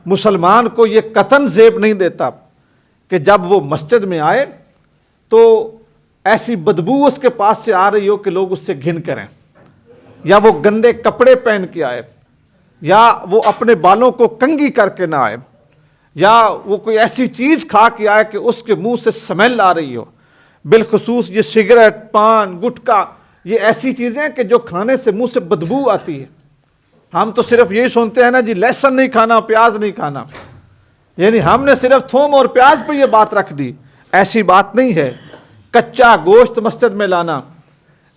مسلمان کو یہ قطعاً زیب نہیں دیتا کہ جب وہ مسجد میں آئے تو ایسی بدبو اس کے پاس سے آ رہی ہو کہ لوگ اس سے گھن کریں، یا وہ گندے کپڑے پہن کے آئے، یا وہ اپنے بالوں کو کنگھی کر کے نہ آئے، یا وہ کوئی ایسی چیز کھا کے آئے کہ اس کے منہ سے سمیل آ رہی ہو۔ بالخصوص یہ سگریٹ، پان، گٹکا، یہ ایسی چیزیں کہ جو کھانے سے منہ سے بدبو آتی ہے۔ ہم تو صرف یہی سنتے ہیں نا جی لہسن نہیں کھانا، پیاز نہیں کھانا، یعنی ہم نے صرف تھوم اور پیاز پہ یہ بات رکھ دی۔ ایسی بات نہیں ہے۔ کچا گوشت مسجد میں لانا،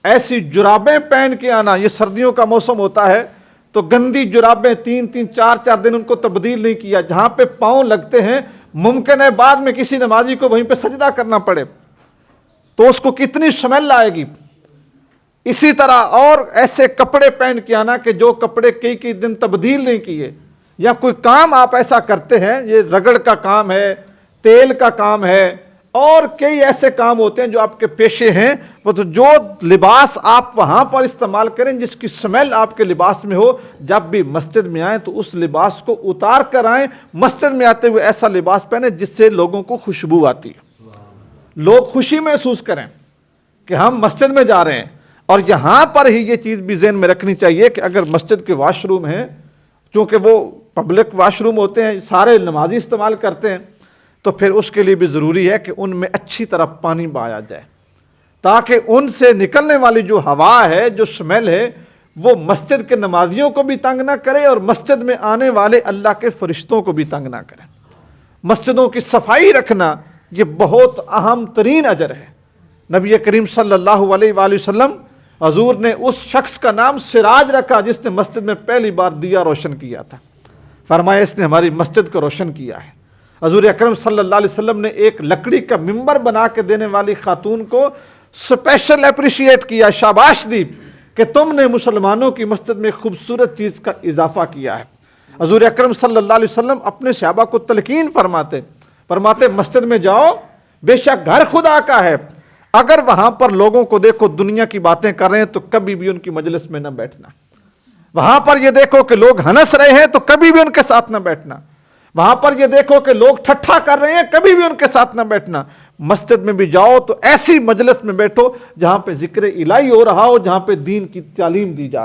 ایسی جرابیں پہن کے آنا، یہ سردیوں کا موسم ہوتا ہے تو گندی جرابیں 3-3 4-4 دن ان کو تبدیل نہیں کیا، جہاں پہ پاؤں لگتے ہیں ممکن ہے بعد میں کسی نمازی کو وہیں پہ سجدہ کرنا پڑے تو اس کو کتنی سمیل آئے گی۔ اسی طرح اور ایسے کپڑے پہن کے آنا کہ جو کپڑے کئی دن تبدیل نہیں کیے، یا کوئی کام آپ ایسا کرتے ہیں، یہ رگڑ کا کام ہے، تیل کا کام ہے، اور کئی ایسے کام ہوتے ہیں جو آپ کے پیشے ہیں، وہ تو جو لباس آپ وہاں پر استعمال کریں جس کی سمیل آپ کے لباس میں ہو، جب بھی مسجد میں آئیں تو اس لباس کو اتار کر آئیں۔ مسجد میں آتے ہوئے ایسا لباس پہنیں جس سے لوگوں کو خوشبو آتی ہے، لوگ خوشی محسوس کریں کہ ہم مسجد میں جا رہے ہیں۔ اور یہاں پر ہی یہ چیز بھی ذہن میں رکھنی چاہیے کہ اگر مسجد کے واش روم ہیں، چونکہ وہ پبلک واش روم ہوتے ہیں، سارے نمازی استعمال کرتے ہیں، تو پھر اس کے لیے بھی ضروری ہے کہ ان میں اچھی طرح پانی بہایا جائے تاکہ ان سے نکلنے والی جو ہوا ہے، جو سمیل ہے، وہ مسجد کے نمازیوں کو بھی تنگ نہ کرے اور مسجد میں آنے والے اللہ کے فرشتوں کو بھی تنگ نہ کرے۔ مسجدوں کی صفائی رکھنا یہ بہت اہم ترین اجر ہے۔ نبی کریم صلی اللہ علیہ وآلہ وسلم، حضور نے اس شخص کا نام سراج رکھا جس نے مسجد میں پہلی بار دیا روشن کیا تھا، فرمایا اس نے ہماری مسجد کو روشن کیا ہے۔ حضور اکرم صلی اللہ علیہ وسلم نے ایک لکڑی کا ممبر بنا کے دینے والی خاتون کو اسپیشل اپریشیٹ کیا، شاباش دی کہ تم نے مسلمانوں کی مسجد میں خوبصورت چیز کا اضافہ کیا ہے۔ حضور اکرم صلی اللہ علیہ وسلم اپنے صحابہ کو تلقین فرماتے مسجد میں جاؤ، بے شک گھر خدا کا ہے، اگر وہاں پر لوگوں کو دیکھو دنیا کی باتیں کر رہے ہیں تو کبھی بھی ان کی مجلس میں نہ بیٹھنا۔ وہاں پر یہ دیکھو کہ لوگ ہنس رہے ہیں تو کبھی بھی ان کے ساتھ نہ بیٹھنا۔ وہاں پر یہ دیکھو کہ لوگ ٹھٹھا کر رہے ہیں، کبھی بھی ان کے ساتھ نہ بیٹھنا۔ مسجد میں بھی جاؤ تو ایسی مجلس میں بیٹھو جہاں پہ ذکر الہی ہو رہا ہو، جہاں پہ دین کی تعلیم دی جا رہی